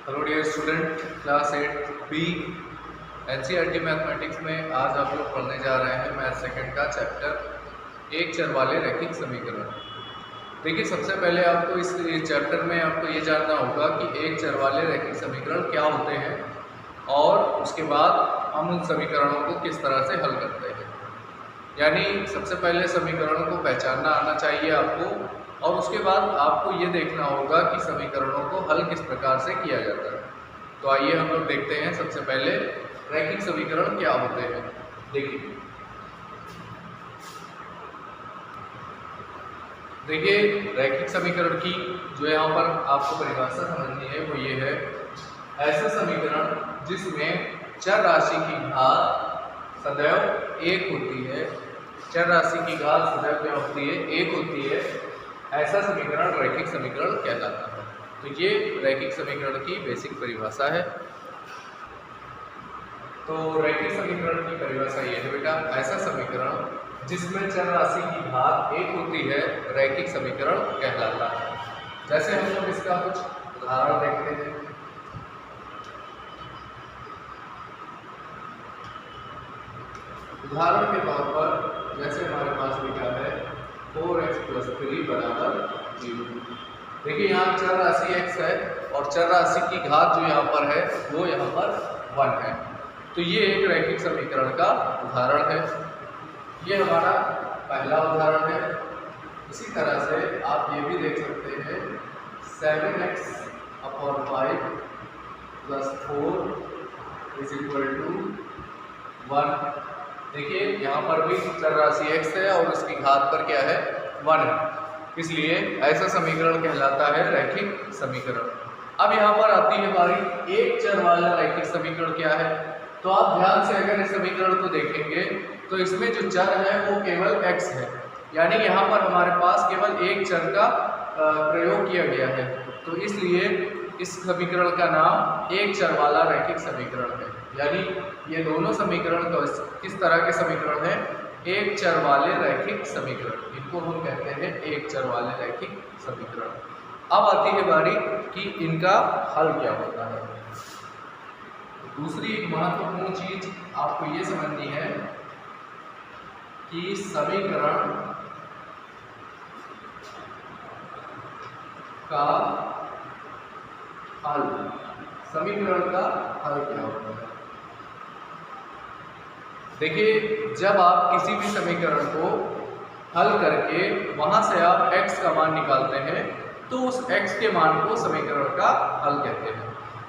Hello dear student, class 8 B NCERT mathematics में आज आप लोग पढ़ने जा रहे हैं मैथ सेकंड का चैप्टर एक चर वाले रैखिक समीकरण। देखिए, सबसे पहले आपको इस चैप्टर में आपको ये जानना होगा कि एक चर वाले रैखिक समीकरण क्या होते हैं और उसके बाद हम उन समीकरणों को किस तरह से हल करते हैं। यानी सबसे पहले समीकरणों को पहचानना आना चाहिए आपको, और उसके बाद आपको ये देखना होगा कि समीकरणों को हल किस प्रकार से किया जाता है। तो आइए हम लोग देखते हैं सबसे पहले रैखिक समीकरण क्या होते हैं। देखिए रैखिक समीकरण की जो यहाँ पर आपको परिभाषा समझनी है वो ये है, ऐसा समीकरण जिसमें चर राशि की घात सदैव एक होती है। चर राशि की घात सदैव क्या होती है? एक होती है। ऐसा समीकरण रैखिक समीकरण कहलाता है। तो ये रैखिक समीकरण की बेसिक परिभाषा है। तो रैखिक समीकरण की परिभाषा ये है बेटा, ऐसा समीकरण जिसमें चर राशि की घात एक होती है रैखिक समीकरण कहलाता है। जैसे हम लोग इसका कुछ उदाहरण देखते हैं। उदाहरण के तौर पर जैसे हमारे पास लिखा है 4x + 3 = 0। देखिए यहाँ चर राशि x है और चर राशि की घात जो यहाँ पर है वो यहाँ पर 1 है। तो ये एक रैखिक समीकरण का उदाहरण है। ये हमारा पहला उदाहरण है। इसी तरह से आप ये भी देख सकते हैं 7x/5 + 4 = 1। देखिए यहाँ पर भी चर राशि x है और उसकी घात पर क्या है? 1 है। इसलिए ऐसा समीकरण कहलाता है रैखिक समीकरण। अब यहाँ पर आती है बारी एक चर वाला रैखिक समीकरण क्या है। तो आप ध्यान से अगर इस समीकरण को देखेंगे तो इसमें जो चर है वो केवल x है। यानी यहाँ पर हमारे पास केवल एक चर का प्रयोग किया गया है। तो इसलिए इस समीकरण का नाम एक चर वाला रैखिक समीकरण है। यानी ये दोनों समीकरण किस तरह के समीकरण हैं? एक चर वाले रैखिक समीकरण। इनको हम कहते हैं एक चर वाले रैखिक समीकरण। अब आती है बारी कि इनका हल क्या होता है। दूसरी एक महत्वपूर्ण चीज आपको ये समझनी है कि समीकरण का हल, समीकरण का हल क्या होता है। देखिए जब आप किसी भी समीकरण को हल करके वहां से आप x का मान निकालते हैं तो उस x के मान को समीकरण का हल कहते हैं।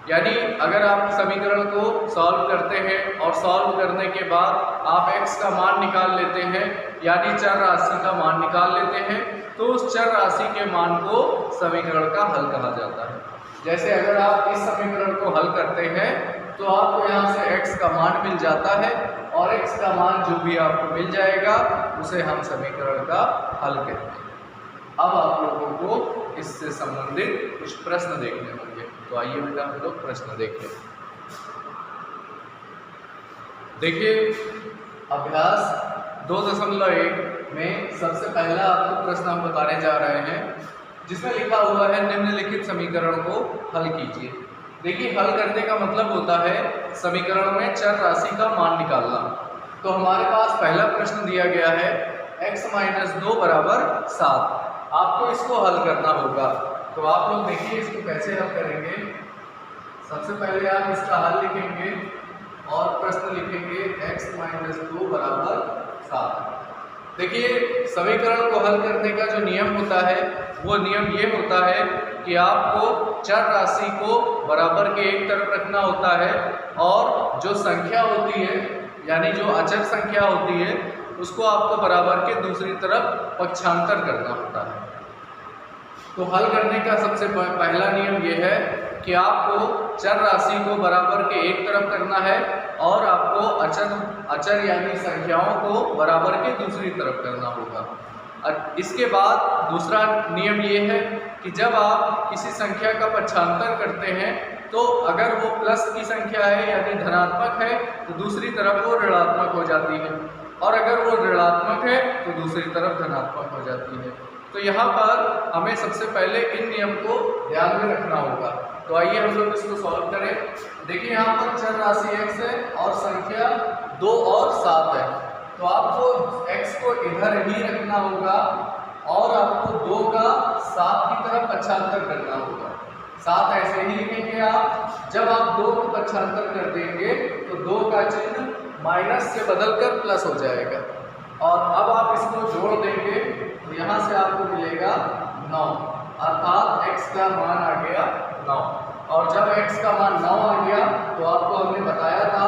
यानी अगर आप समीकरण को सॉल्व करते हैं और सॉल्व करने के बाद आप x का मान निकाल लेते हैं, यानी चर राशि का मान निकाल लेते हैं, तो उस चर राशि के मान को समीकरण का हल कहा जाता है। जैसे अगर आप इस समीकरण को हल करते हैं तो आपको यहाँ से x का मान मिल जाता है और x का मान जो भी आपको मिल जाएगा उसे हम समीकरण का हल कहते हैं। अब आप लोगों को इससे संबंधित कुछ प्रश्न देखने होंगे। तो आइए बेटा हम लोग प्रश्न देखें। देखिए अभ्यास 2.1 में सबसे पहला आपको प्रश्न हम बताने जा रहे हैं, जिसमें लिखा हुआ है निम्नलिखित समीकरण को हल कीजिए। देखिए हल करने का मतलब होता है समीकरण में चर राशि का मान निकालना। तो हमारे पास पहला प्रश्न दिया गया है x - 2 = 7। आपको इसको हल करना होगा। तो आप लोग देखिए इसको कैसे हल करेंगे। सबसे पहले आप इसका हल लिखेंगे और प्रश्न लिखेंगे x - 2 = 7। देखिए समीकरण को हल करने का जो नियम होता है वो नियम ये होता है कि आपको चर राशि को बराबर के एक तरफ रखना होता है और जो संख्या होती है यानी जो अचर संख्या होती है उसको आपको बराबर के दूसरी तरफ पक्षांतर करना होता है। तो हल करने का सबसे पहला नियम ये है कि आपको चर राशि को बराबर के एक तरफ करना है और आपको अचर यानी संख्याओं को बराबर के दूसरी तरफ करना होगा। इसके बाद दूसरा नियम ये है कि जब आप किसी संख्या का पक्षांतर करते हैं तो अगर वो प्लस की संख्या है यानी धनात्मक है तो दूसरी तरफ वो ऋणात्मक हो जाती है, और अगर वो ऋणात्मक है तो दूसरी तरफ धनात्मक हो जाती है। तो यहाँ पर हमें सबसे पहले इन नियम को ध्यान में रखना होगा। तो आइए हम लोग इसको सॉल्व करें। देखिए यहाँ पर चर राशि x है और संख्या 2 और 7 है, तो आपको x को इधर ही रखना होगा और आपको 2 का 7 की तरफ पक्षांतर करना होगा। 7 ऐसे ही लिखेंगे आप। जब आप 2 को पक्षांतर कर देंगे तो 2 का चिन्ह माइनस से बदलकर प्लस हो जाएगा, और अब आप इसको जोड़ देंगे तो यहाँ से आपको मिलेगा 9, अर्थात x का मान आ गया 9। और जब x का मान 9 आ गया तो आपको हमने बताया था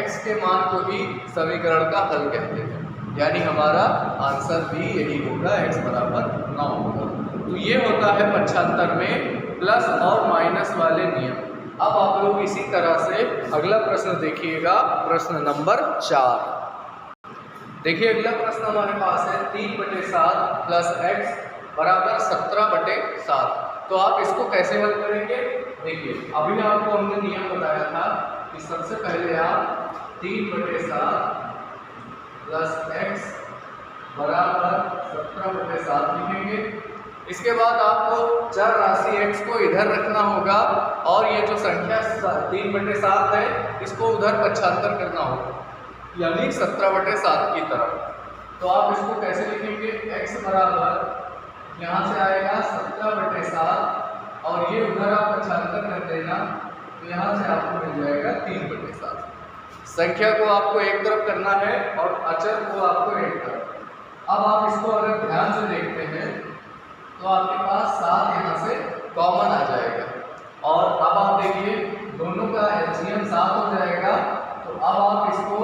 x के मान को ही समीकरण का हल कहते हैं, यानी हमारा आंसर भी यही होगा, x बराबर 9 होगा। तो ये होता है पक्षांतर में प्लस और माइनस वाले नियम। अब आप लोग इसी तरह से अगला प्रश्न देखिएगा, प्रश्न नंबर 4। देखिए अगला प्रश्न हमारे पास है 3/7 प्लस x बराबर 17/7। तो आप इसको कैसे हल करेंगे? देखिए अभी आपको हमने नियम बताया था कि सबसे पहले आप 3/7 प्लस x बराबर 17/7 लिखेंगे। इसके बाद आपको चर राशि x को इधर रखना होगा और ये जो संख्या 3/7 है इसको उधर पक्षांतर करना होगा, यानी 17/7 की तरफ। तो आप इसको कैसे लिखेंगे? x बराबर यहाँ से आएगा 17/7 और ये उधर आप पक्षांतर कर देना तो यहाँ से आपको मिल जाएगा 3/7। संख्या को आपको एक तरफ करना है और अचर को आपको एक तरफ। अब आप इसको अगर ध्यान से देखते हैं तो आपके पास 7 यहाँ से कॉमन आ जाएगा, और अब आप देखिए दोनों का एलसीएम 7 हो जाएगा। तो अब आप इसको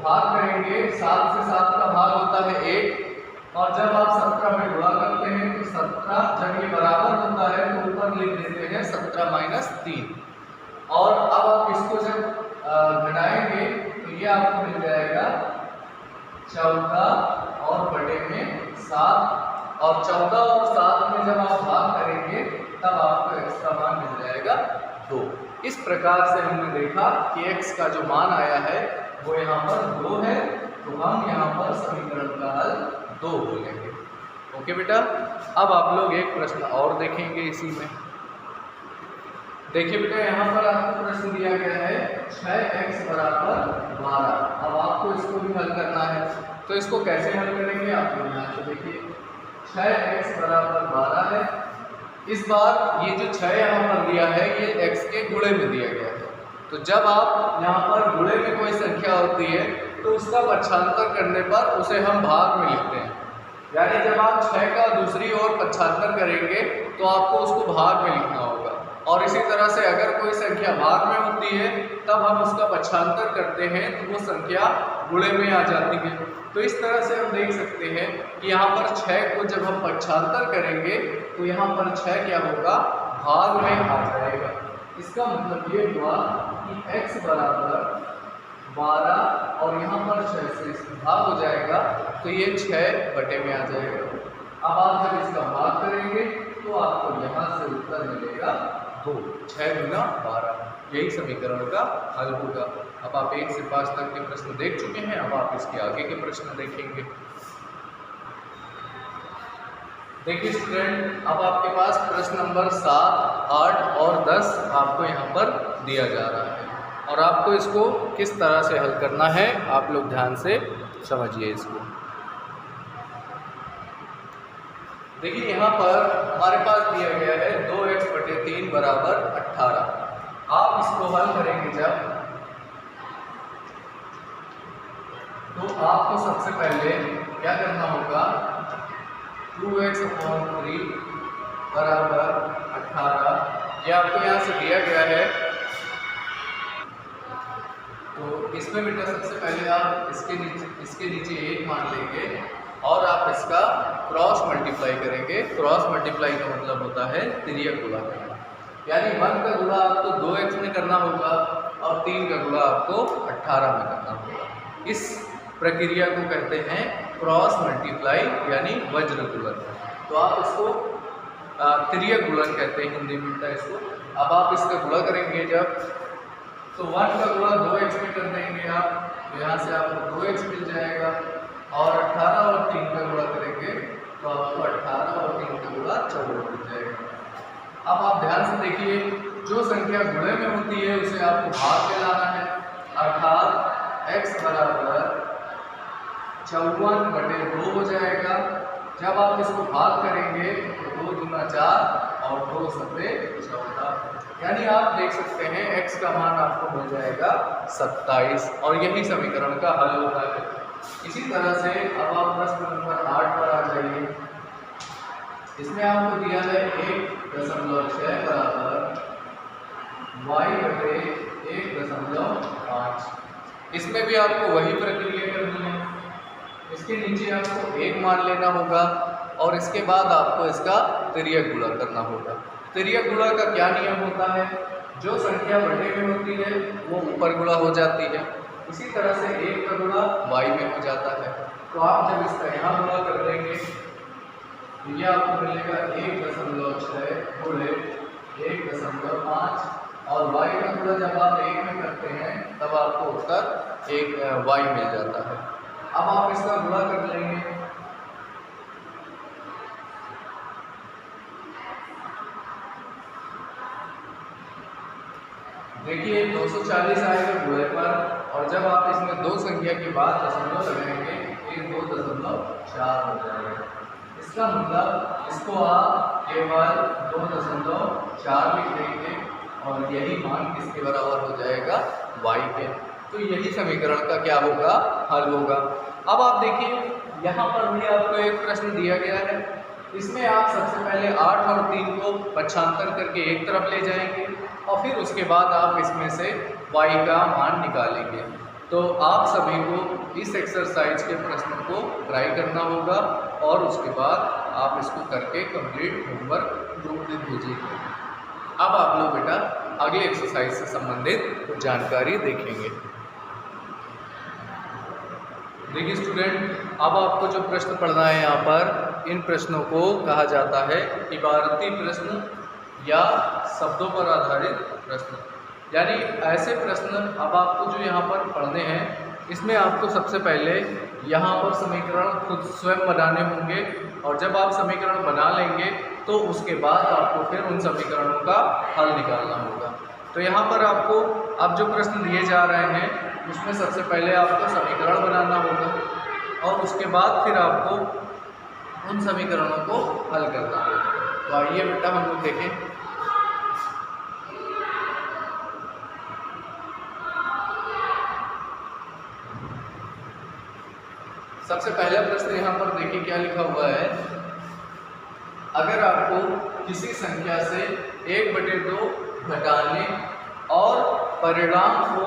भाग करेंगे, 7 से 7 का भाग होता है 1, और जब आप 17 में गुणा करते हैं तो 17 जब ये बराबर होता है तो ऊपर लिख देते हैं 17 - 3, और अब आप इसको जब घटाएंगे तो ये आपको मिल जाएगा 14 और बटे में 7, और 14 और 7 में जब आप भाग करेंगे तब आपको x का मान मिल जाएगा 2। इस प्रकार से हमने देखा कि x का जो मान आया है वो यहाँ पर 2 है, तो हम यहाँ पर समीकरण का हल 2 बोलेंगे। ओके बेटा, अब आप लोग एक प्रश्न और देखेंगे इसी में। देखिए बेटा यहाँ पर आपको प्रश्न दिया गया है 6x बराबर 12। अब आपको इसको भी हल करना है, तो इसको कैसे हल करेंगे आप लोग यहाँ से देखिए। 6x बराबर 12 है। इस बार ये जो 6 यहाँ पर दिया है ये x के गुणे में दिया गया है, तो जब आप यहाँ पर गुणे में कोई संख्या होती है तो उसका पक्षांतर करने पर उसे हम भाग में लिखते हैं, यानी जब आप 6 का दूसरी ओर पक्षांतर करेंगे तो आपको उसको भाग में लिखना होगा। और इसी तरह से अगर कोई संख्या भाग में होती है तब हम उसका पक्षांतर करते हैं तो वो संख्या गुणे में आ जाती है। तो इस तरह से हम देख सकते हैं कि यहाँ पर 6 को जब हम पक्षांतर करेंगे तो यहाँ पर 6 क्या होगा? भाग में आ जाएगा। इसका मतलब ये हुआ कि x बराबर 12 और यहाँ पर 6 से भाग हो जाएगा तो ये 6 बटे में आ जाएगा। अब आप जब इसका भाग करेंगे तो आपको यहाँ से उत्तर मिलेगा 2, 6 गुना 12। यही समीकरण का हल होगा। अब आप 1 से 5 तक के प्रश्न देख चुके हैं, अब आप इसके आगे के प्रश्न देखेंगे। देखिए स्टूडेंट, अब आपके पास प्रश्न नंबर 7, 8 और 10 आपको यहाँ पर दिया जा रहा है, और आपको इसको किस तरह से हल करना है आप लोग ध्यान से समझिए इसको। देखिए यहाँ पर हमारे पास दिया गया है 2x/3 बराबर 18। आप इसको हल करेंगे जब, तो आपको सबसे पहले क्या करना होगा? 2x/3 बराबर 18, ये आपको यहाँ से दिया गया है। तो इसमें बेटा सबसे पहले आप इसके नीचे 1 मान लेंगे और आप इसका क्रॉस मल्टीप्लाई करेंगे। क्रॉस मल्टीप्लाई का मतलब होता है तिर्यक गुणा करना, यानी 1 का गुणा आपको 2x में करना होगा और 3 का गुणा आपको 18 में करना होगा। इस प्रक्रिया को कहते हैं क्रॉस मल्टीप्लाई यानी वज्र गुणन। तो आप इसको तिर्यक गुणन कहते हैं हिंदी में इसको। अब आप इसका गुणा करेंगे जब, तो 1 का गुणा 2x में कर देंगे आप, तो यहाँ से आपको 2x मिल जाएगा, और 18 और 3 का गुणा करेंगे तो आपको 18 और 3 का गुणा 14 मिल जाएगा। अब आप ध्यान से देखिए, जो संख्या गुणे में होती है उसे आपको भाग में लाना है, अर्थात x बराबर 54/2 हो जाएगा। जब आप इसको भाग करेंगे तो 2 दूना 4 और 2 सत्ते 14, यानी आप देख सकते हैं x का मान आपको मिल जाएगा 27 और यही समीकरण का हल होता है। इसी तरह से अब आप प्रश्न नंबर 8 पर आ जाइए। इसमें आपको दिया है 1.6 बराबर y/1.5। इसमें भी आपको वही प्रक्रिया करनी है। इसके नीचे आपको 1 मान लेना होगा और इसके बाद आपको इसका तिर्यक गुणा करना होगा। तिर्यक गुणा का क्या नियम होता है? जो संख्या बटे में होती है वो ऊपर गुणा हो जाती है, इसी तरह से 1 का गुणा y में हो जाता है। तो आप जब इसका यहाँ गुणा कर देंगे तो ये आपको मिलेगा 1.6 गुणे 1.5 और y का गुणा जब आप 1 में करते हैं तब आपको उत्तर 1 y मिल जाता है। अब आप इसका गुणा कर लेंगे, देखिए 240 आएगा गुणे पर और जब आप इसमें 2 संख्या के बाद दशमलव लगाएंगे ये 2.4 हो जाएगा। इसका मतलब इसको आप केवल 2.4 लिख देंगे और यही मान किसके बराबर हो जाएगा? y के। तो यही समीकरण का क्या होगा? हल होगा। अब आप देखिए यहाँ पर भी आपको एक प्रश्न दिया गया है। इसमें आप सबसे पहले 8 और 3 को पक्षांतर करके एक तरफ ले जाएंगे और फिर उसके बाद आप इसमें से y का मान निकालेंगे। तो आप सभी को इस एक्सरसाइज के प्रश्नों को ट्राई करना होगा और उसके बाद आप इसको करके कंप्लीट होमवर्क ग्रुप में भेजिए। अब आप लोग बेटा अगले एक्सरसाइज से संबंधित जानकारी देखेंगे। देखिए स्टूडेंट, अब आपको जो प्रश्न पढ़ना है यहाँ पर, इन प्रश्नों को कहा जाता है इबारती प्रश्न या शब्दों पर आधारित प्रश्न। यानी ऐसे प्रश्न अब आपको जो यहाँ पर पढ़ने हैं, इसमें आपको सबसे पहले यहाँ पर समीकरण खुद स्वयं बनाने होंगे और जब आप समीकरण बना लेंगे तो उसके बाद आपको फिर उन समीकरणों का हल निकालना होगा। तो यहाँ पर आपको अब जो प्रश्न दिए जा रहे हैं उसमें सबसे पहले आपको समीकरण बनाना होगा और उसके बाद फिर आपको उन समीकरणों को हल करना होगा। तो आइए बेटा हम लोग देखें। सबसे पहला प्रश्न यहाँ पर देखिए क्या लिखा हुआ है। अगर आपको किसी संख्या से 1/2 घटाने और परिणाम को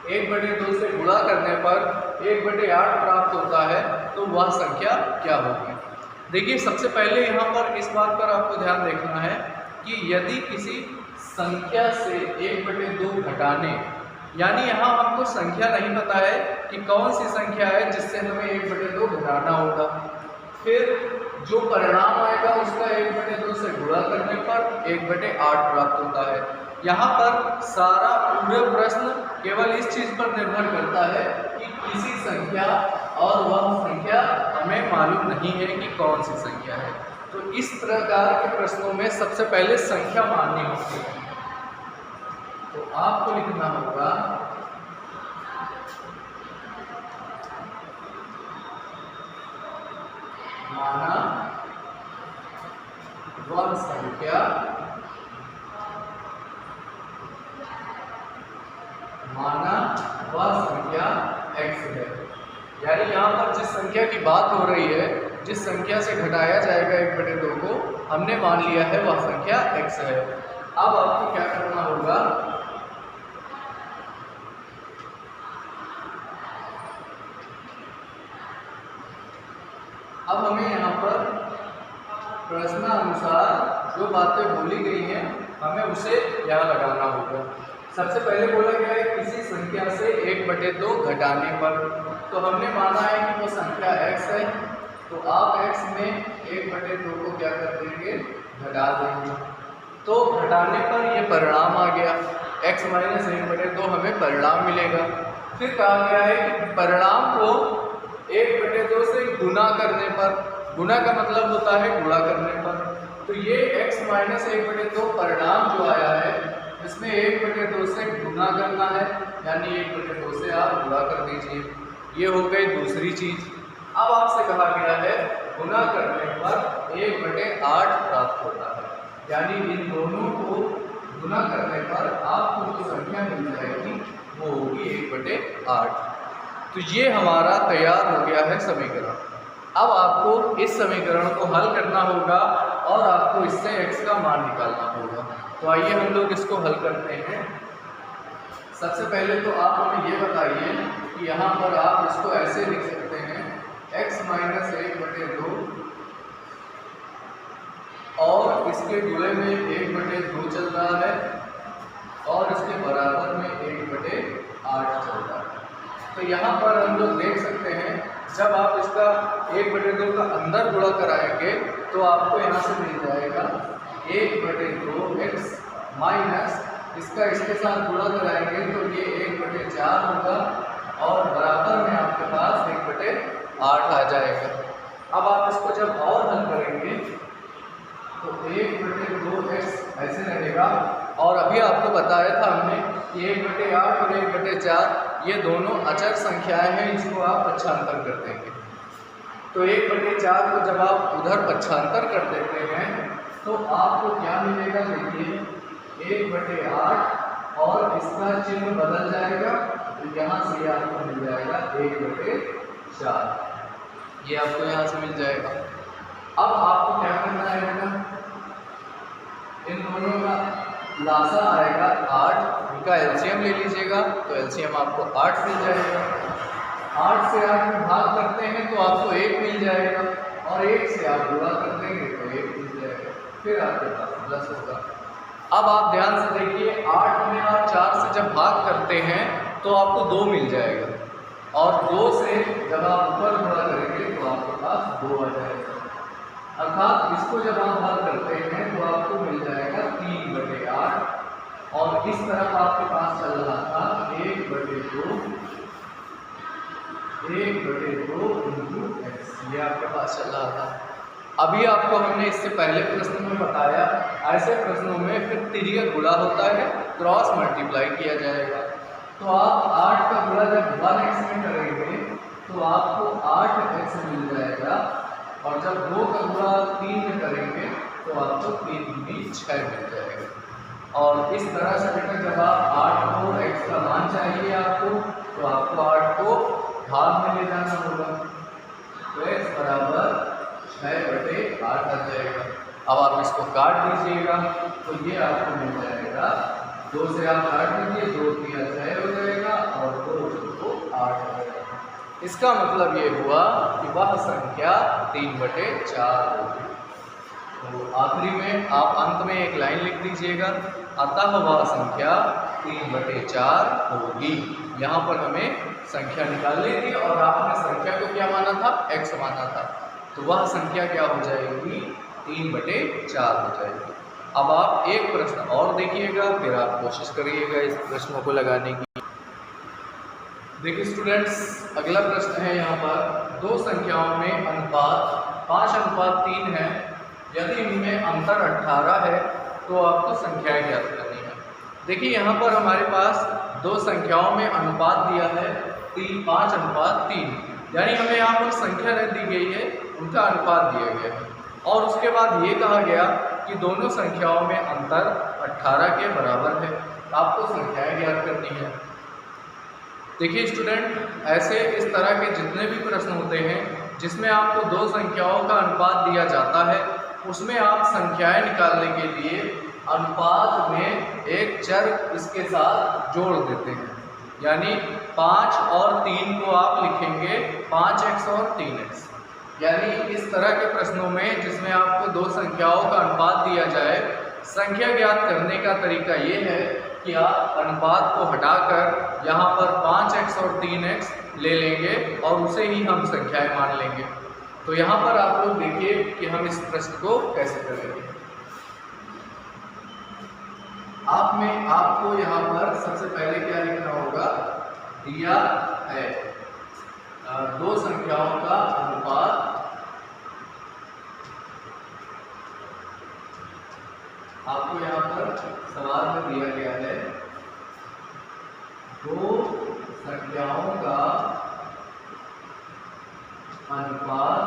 1/2 से गुणा करने पर 1/8 प्राप्त होता है तो वह संख्या क्या होगी? देखिए सबसे पहले यहाँ पर इस बात पर आपको ध्यान देखना है कि यदि किसी संख्या से 1/2 घटाने, यानी यहाँ हमको संख्या नहीं पता है कि कौन सी संख्या है जिससे हमें 1/2 घटाना होगा, फिर जो परिणाम आएगा उसका 1/2 से गुणा करने पर 1/8 प्राप्त होता है। यहाँ पर सारा पूरा प्रश्न केवल इस चीज़ पर निर्भर करता है कि किसी संख्या और वह संख्या हमें मालूम नहीं है कि कौन सी संख्या है। तो इस प्रकार के प्रश्नों में सबसे पहले संख्या माननी होती है। तो आपको लिखना होगा माना वह संख्या x है। यानी यहाँ पर जिस संख्या की बात हो रही है, जिस संख्या से घटाया जाएगा 1/2 को, हमने मान लिया है वह संख्या x है। अब आपको क्या करना होगा, अब हमें यहाँ पर प्रश्नानुसार जो बातें बोली गई हैं हमें उसे यहाँ लगाना होगा। सबसे पहले बोला गया है किसी संख्या से 1/2 घटाने पर, तो हमने माना है कि वो संख्या x है, तो आप x में 1/2 को क्या कर देंगे, घटा देंगे। तो घटाने पर ये परिणाम आ गया, x - 1/2 हमें परिणाम मिलेगा। फिर कहा गया है कि परिणाम को 1/2 से गुना करने पर, गुना का मतलब होता है गुणा करने पर, तो ये x - 1/2 परिणाम जो आया है इसमें 1/2 से गुना करना है, यानी 1/2 से आप गुणा कर दीजिए। ये हो गई दूसरी चीज। अब आपसे कहा गया है गुना करने पर 1/8 प्राप्त होता है, यानी इन दोनों को गुना करने पर आपको जो संख्या मिल जाएगी वो होगी 1/8। तो ये हमारा तैयार हो गया है समीकरण। अब आपको इस समीकरण को हल करना होगा और आपको इससे x का मान निकालना होगा। तो आइए हम लोग इसको हल करते हैं। सबसे पहले तो आप हमें ये बताइए कि यहाँ पर आप इसको ऐसे लिख सकते हैं x - 1/2 और इसके गुणे में 1/2 चल रहा है और इसके बराबर में 1/8 चल रहा है। तो यहाँ पर हम लोग देख सकते हैं जब आप इसका 1/2 का अंदर गुणा कराएंगे तो आपको यहाँ से मिल जाएगा 1/2x माइनस इसका इसके साथ गुणा कराएंगे तो ये 1/4 होगा और बराबर में आपके पास 1/8 आ जाएगा। अब आप इसको जब और हल करेंगे तो 1/2x ऐसे रहेगा और अभी आपको बताया था हमने कि 1/8 और 1/4 ये दोनों अचर संख्याएं हैं, इसको आप पक्षांतर कर देंगे। तो 1/4 को जब आप उधर पक्षांतर कर देते हैं तो आपको क्या मिलेगा, देखिए 1/8 और इसका चिन्ह बदल जाएगा तो यहाँ से आपको मिल जाएगा 1/4, ये आपको यहाँ से मिल जाएगा। अब आपको क्या करना है बेटा, इन दोनों का लासा आएगा 8, इनका एलसीएम ले लीजिएगा तो एलसीएम आपको 8 मिल जाएगा। 8 से 8 में भाग करते हैं तो आपको 1 मिल जाएगा और 1 से आप गुणा कर देंगे तो 1 मिल जाएगा, फिर आपके पास प्लस होगा। अब आप ध्यान से देखिए 8 में आप 4 से जब भाग करते हैं तो आपको 2 मिल जाएगा और 2 से जब आप ऊपर गुणा करेंगे तो आपके पास 2 आ जाएगा, अर्थात इसको जब आप हल करते हैं तो आपको मिल जाएगा 3/8 और इस तरफ आपके पास चल रहा था 1/2 × x, ये आपके पास चल रहा था। अभी आपको हमने इससे पहले प्रश्न में बताया ऐसे प्रश्नों में फिर तिर्यक गुणा होता है, क्रॉस मल्टीप्लाई किया जाएगा। तो आप 8 का गुणा जब 1x में करेंगे तो आपको 8x मिल जाएगा और जब 2 का गुणा 3 में करेंगे तो आपको 3 × 6 मिल जाएगा। और इस तरह से बेटा जब आप 8 को x का मान चाहिए आपको तो आपको 8 को भाग में ले जाना होगा, तो x बराबर 6/8 आ जाएगा। अब आप इसको काट दीजिएगा तो ये आपको मिल जाएगा, 2 से आप काट दीजिए, 2 × 3 6 हो जाएगा और 2 को 8 हो जाएगा। इसका मतलब ये हुआ कि वह संख्या 3/4 होगी। तो आखिरी में आप अंत में एक लाइन लिख दीजिएगा, अतः वह संख्या 3/4 होगी। यहाँ पर हमें संख्या निकालनी थी और आपने संख्या को क्या माना था, x माना था, तो वह संख्या क्या हो जाएगी, 3/4 हो जाएगी। अब आप एक प्रश्न और देखिएगा, फिर आप कोशिश करिएगा इस प्रश्नों को लगाने की। देखिए स्टूडेंट्स, अगला प्रश्न है यहाँ पर, दो संख्याओं में अनुपात 5:3 है, यदि इनमें अंतर 18 है तो आपको संख्याएं ज्ञात करनी है। देखिए यहाँ पर हमारे पास दो संख्याओं में अनुपात दिया है 5:3, यानी हमें यहाँ पर संख्या नहीं दी गई है, उनका अनुपात दिया गया है और उसके बाद ये कहा गया कि दोनों संख्याओं में अंतर 18 के बराबर है। आपको संख्याएं ज्ञात करनी है। देखिए स्टूडेंट, ऐसे इस तरह के जितने भी प्रश्न होते हैं जिसमें आपको दो संख्याओं का अनुपात दिया जाता है, उसमें आप संख्याएं निकालने के लिए अनुपात में एक चर इसके साथ जोड़ देते हैं, यानी 5 और 3 को आप लिखेंगे 5x और 3x। यानी इस तरह के प्रश्नों में जिसमें आपको दो संख्याओं का अनुपात दिया जाए, संख्या ज्ञात करने का तरीका ये है कि आप अनुपात को हटाकर यहाँ पर 5x और 3x ले लेंगे और उसे ही हम संख्याएं मान लेंगे। तो यहाँ पर आप लोग देखिए कि हम इस प्रश्न को कैसे करेंगे। आपको यहाँ पर सबसे पहले क्या लिखना होगा, दिया है दो संख्याओं का अनुपात, आपको यहाँ पर सवाल में दिया गया है दो संख्याओं का अनुपात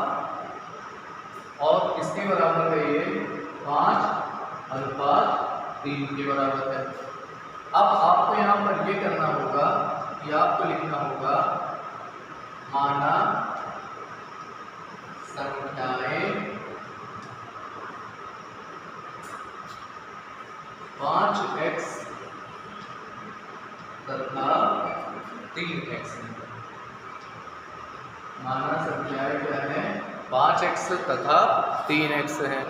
और किसके बराबर है ये 5:3 के बराबर है। अब आपको यहाँ पर ये करना होगा कि आपको लिखना होगा माना संख्याएं 5x तथा 3x। माना संख्याएं क्या है 5x तथा 3x है।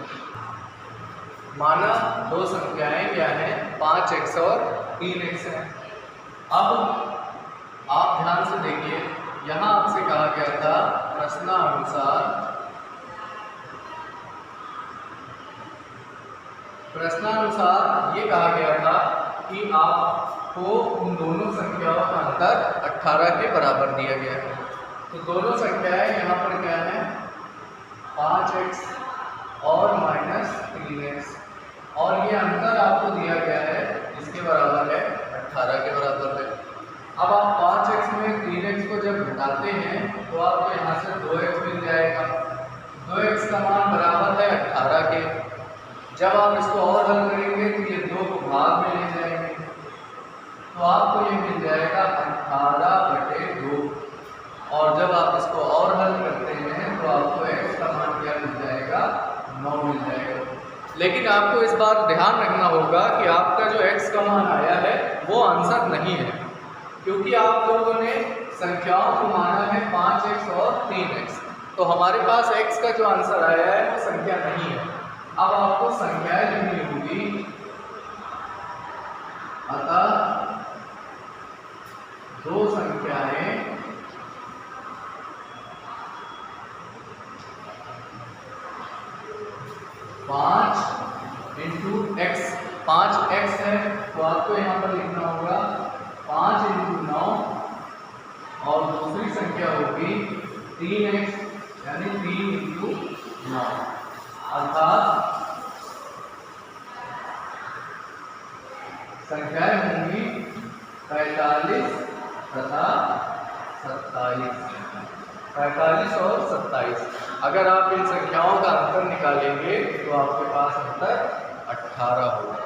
माना दो संख्याएं क्या है 5x और 3x है। अब आप ध्यान से देखिए, यहाँ आपसे कहा गया था प्रश्नानुसार ये कहा गया था कि आपको उन दोनों संख्याओं का अंतर 18 के बराबर दिया गया है। तो दोनों संख्याएं यहाँ पर क्या है 5x और -3x, और ये अंतर आपको दिया गया है इसके बराबर है 18 के बराबर है। अब आप 5x में 3x को जब घटाते हैं तो आपको यहाँ से 2x मिल जाएगा। 2x का मान बराबर है 18 के। जब आप इसको और हल करेंगे तो ये 2 को भाग में ले जाएंगे तो आपको ये मिल जाएगा 18/2। और जब आप इसको और हल करते हैं तो आपको x का मान क्या मिल जाएगा 9 मिल जाएगा। लेकिन आपको इस बार ध्यान रखना होगा कि आपका जो x का मान आया है वो आंसर नहीं है, क्योंकि आप लोगों ने संख्याओं को माना है 5x और 3x। तो हमारे पास x का जो आंसर आया है वो संख्या नहीं है। अब आपको संख्याएं लिखनी होगी, अतः दो संख्याएं 5 × x, 5x है तो आपको यहाँ पर लिखना होगा 5 × 9, और दूसरी संख्या होगी 3x यानी 3 × 9, अर्थात संख्याएं होंगी 45 तथा 27। 45 और 27। अगर आप इन संख्याओं का अंतर निकालेंगे तो आपके पास अंतर 18 होगा।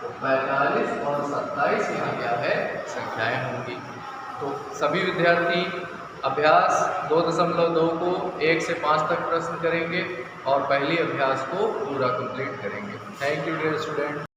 तो 45 और 27 यहाँ क्या है संख्याएं होंगी। तो सभी विद्यार्थी अभ्यास 2.2 को 1 से 5 तक प्रश्न करेंगे और पहली अभ्यास को पूरा कंप्लीट करेंगे। Thank you dear student.